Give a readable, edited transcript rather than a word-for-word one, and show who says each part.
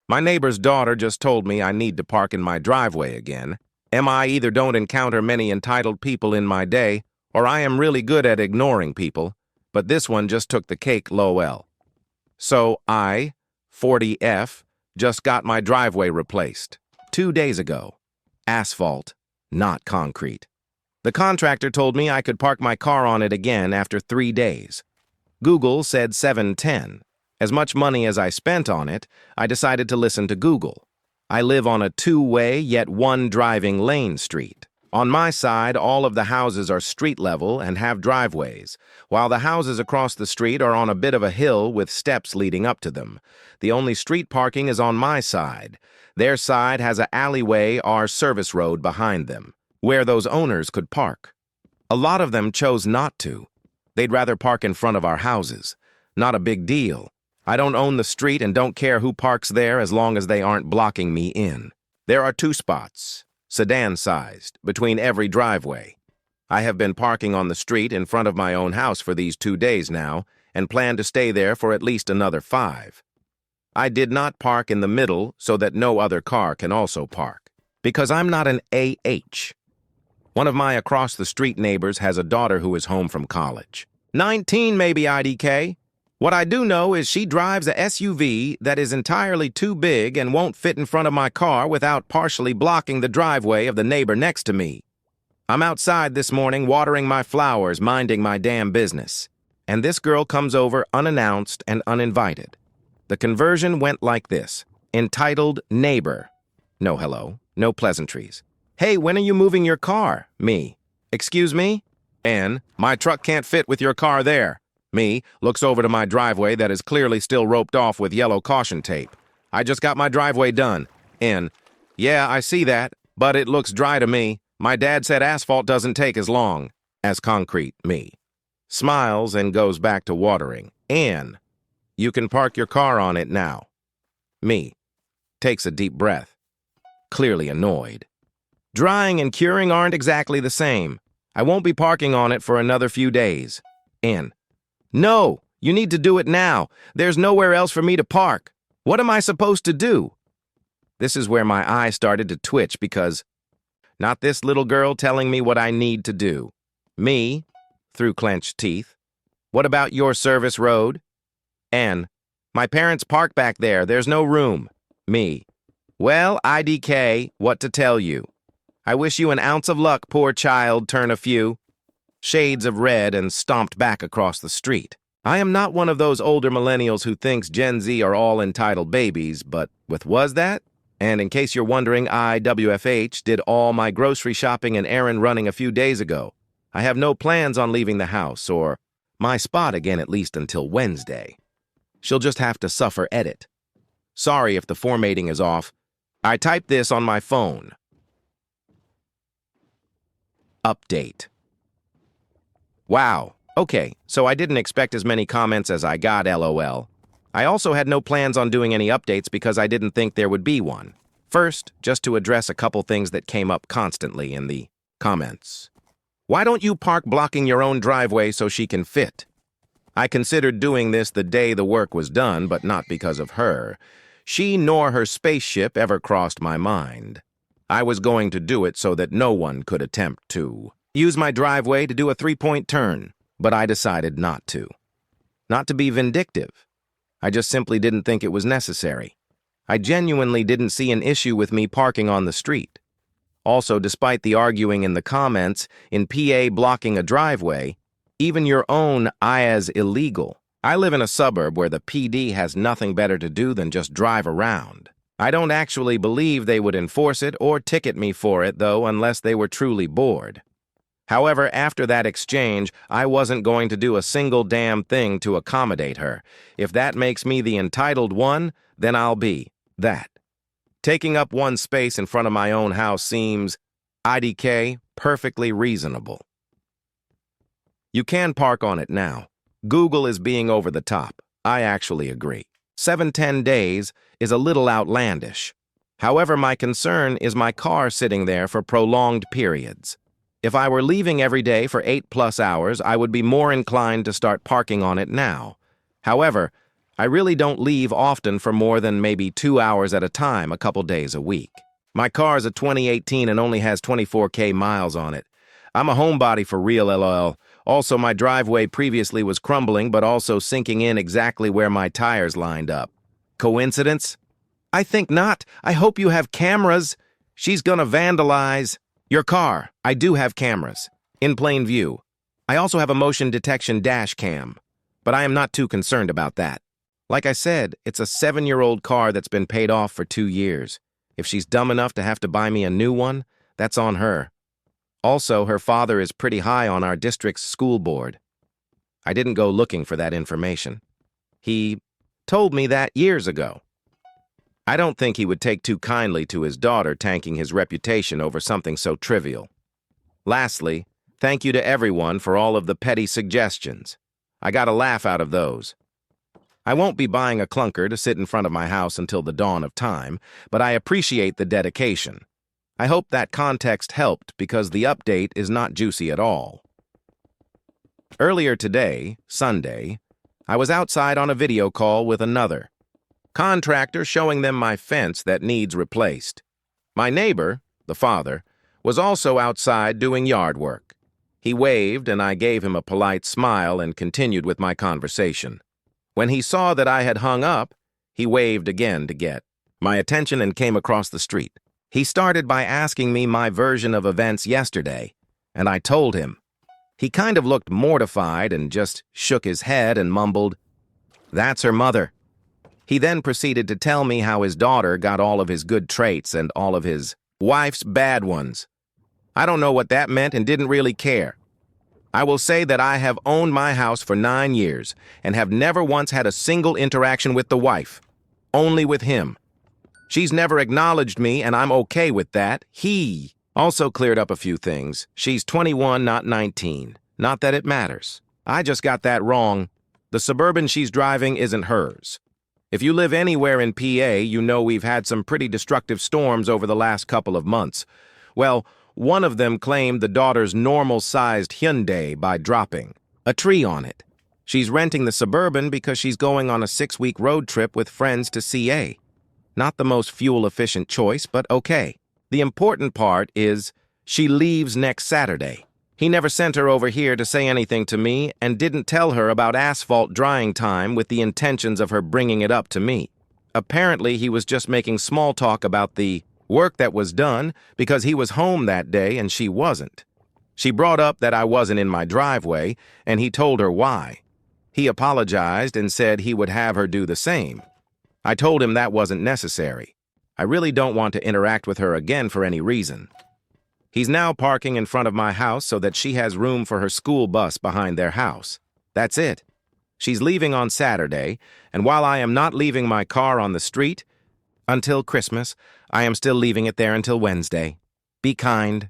Speaker 1: My neighbor's daughter just told me I need to park in my driveway again. I either don't encounter many entitled people in my day, or I am really good at ignoring people, but this one just took the cake lol. So I, 40F, just got my driveway replaced 2 days ago. Asphalt, not concrete. The contractor told me I could park my car on it again after 3 days. Google said 710. As much money as I spent on it, I decided to listen to Google. I live on a 2-way yet 1 driving lane street. On my side, all of the houses are street level and have driveways, while the houses across the street are on a bit of a hill with steps leading up to them. The only street parking is on my side. Their side has an alleyway or service road behind them, where those owners could park. A lot of them chose not to. They'd rather park in front of our houses. Not a big deal. I don't own the street and don't care who parks there as long as they aren't blocking me in. There are 2 spots, sedan-sized, between every driveway. I have been parking on the street in front of my own house for these 2 days now and plan to stay there for at least another 5. I did not park in the middle so that no other car can also park, because I'm not an AH. One of my across-the-street neighbors has a daughter who is home from college. 19 maybe, IDK. What I do know is she drives a SUV that is entirely too big and won't fit in front of my car without partially blocking the driveway of the neighbor next to me. I'm outside this morning watering my flowers, minding my damn business. And this girl comes over unannounced and uninvited. The conversion went like this. Entitled neighbor. No hello, no pleasantries. Hey, when are you moving your car? Me. Excuse me? N, my truck can't fit with your car there. Me, looks over to my driveway that is clearly still roped off with yellow caution tape. I just got my driveway done. N, yeah, I see that, but it looks dry to me. My dad said asphalt doesn't take as long as concrete. Me. Smiles and goes back to watering. N, you can park your car on it now. Me. Takes a deep breath. Clearly annoyed. Drying and curing aren't exactly the same. I won't be parking on it for another few days. N. No, you need to do it now. There's nowhere else for me to park. What am I supposed to do? This is where my eye started to twitch because not this little girl telling me what I need to do. Me, through clenched teeth. What about your service road? N. My parents park back there. There's no room. Me. Well, IDK, what to tell you. I wish you an ounce of luck, poor child, turn a few. Shades of red and stomped back across the street. I am not one of those older millennials who thinks Gen Z are all entitled babies, but was that? And in case you're wondering, I, WFH, did all my grocery shopping and errand running a few days ago. I have no plans on leaving the house or my spot again at least until Wednesday. She'll just have to suffer edit. Sorry if the formatting is off. I typed this on my phone. Update. Wow, okay, so I didn't expect as many comments as I got, LOL. I also had no plans on doing any updates because I didn't think there would be one. First, just to address a couple things that came up constantly in the comments. Why don't you park blocking your own driveway so she can fit? I considered doing this the day the work was done, but not because of her. She nor her spaceship ever crossed my mind. I was going to do it so that no one could attempt to use my driveway to do a 3-point turn, but I decided not to. Not to be vindictive. I just simply didn't think it was necessary. I genuinely didn't see an issue with me parking on the street. Also, despite the arguing in the comments, in PA blocking a driveway, even your own IAS illegal. I live in a suburb where the PD has nothing better to do than just drive around. I don't actually believe they would enforce it or ticket me for it, though, unless they were truly bored. However, after that exchange, I wasn't going to do a single damn thing to accommodate her. If that makes me the entitled one, then I'll be that. Taking up one space in front of my own house seems, IDK, perfectly reasonable. You can park on it now. Google is being over the top. I actually agree. 7-10 days is a little outlandish. However, my concern is my car sitting there for prolonged periods. If I were leaving every day for 8+ hours, I would be more inclined to start parking on it now. However, I really don't leave often for more than maybe 2 hours at a time, a couple days a week. My car's a 2018 and only has 24K miles on it. I'm a homebody for real, LOL. Also, my driveway previously was crumbling, but also sinking in exactly where my tires lined up. Coincidence? I think not. I hope you have cameras. She's gonna vandalize your car. I do have cameras. In plain view. I also have a motion detection dash cam. But I am not too concerned about that. Like I said, it's a 7-year-old car that's been paid off for 2 years. If she's dumb enough to have to buy me a new one, that's on her. Also, her father is pretty high on our district's school board. I didn't go looking for that information. He told me that years ago. I don't think he would take too kindly to his daughter tanking his reputation over something so trivial. Lastly, thank you to everyone for all of the petty suggestions. I got a laugh out of those. I won't be buying a clunker to sit in front of my house until the dawn of time, but I appreciate the dedication. I hope that context helped because the update is not juicy at all. Earlier today, Sunday, I was outside on a video call with another contractor showing them my fence that needs replaced. My neighbor, the father, was also outside doing yard work. He waved and I gave him a polite smile and continued with my conversation. When he saw that I had hung up, he waved again to get my attention and came across the street. He started by asking me my version of events yesterday, and I told him. He kind of looked mortified and just shook his head and mumbled, "That's her mother." He then proceeded to tell me how his daughter got all of his good traits and all of his wife's bad ones. I don't know what that meant and didn't really care. I will say that I have owned my house for 9 years and have never once had a single interaction with the wife. Only with him. She's never acknowledged me and I'm okay with that. He also cleared up a few things. She's 21, not 19. Not that it matters. I just got that wrong. The Suburban she's driving isn't hers. If you live anywhere in PA, you know we've had some pretty destructive storms over the last couple of months. Well, one of them claimed the daughter's normal-sized Hyundai by dropping a tree on it. She's renting the Suburban because she's going on a 6-week road trip with friends to CA. Not the most fuel-efficient choice, but okay. The important part is she leaves next Saturday. He never sent her over here to say anything to me and didn't tell her about asphalt drying time with the intentions of her bringing it up to me. Apparently, he was just making small talk about the work that was done because he was home that day and she wasn't. She brought up that I wasn't in my driveway, and he told her why. He apologized and said he would have her do the same. I told him that wasn't necessary. I really don't want to interact with her again for any reason. He's now parking in front of my house so that she has room for her school bus behind their house. That's it. She's leaving on Saturday, and while I am not leaving my car on the street until Christmas, I am still leaving it there until Wednesday. Be kind.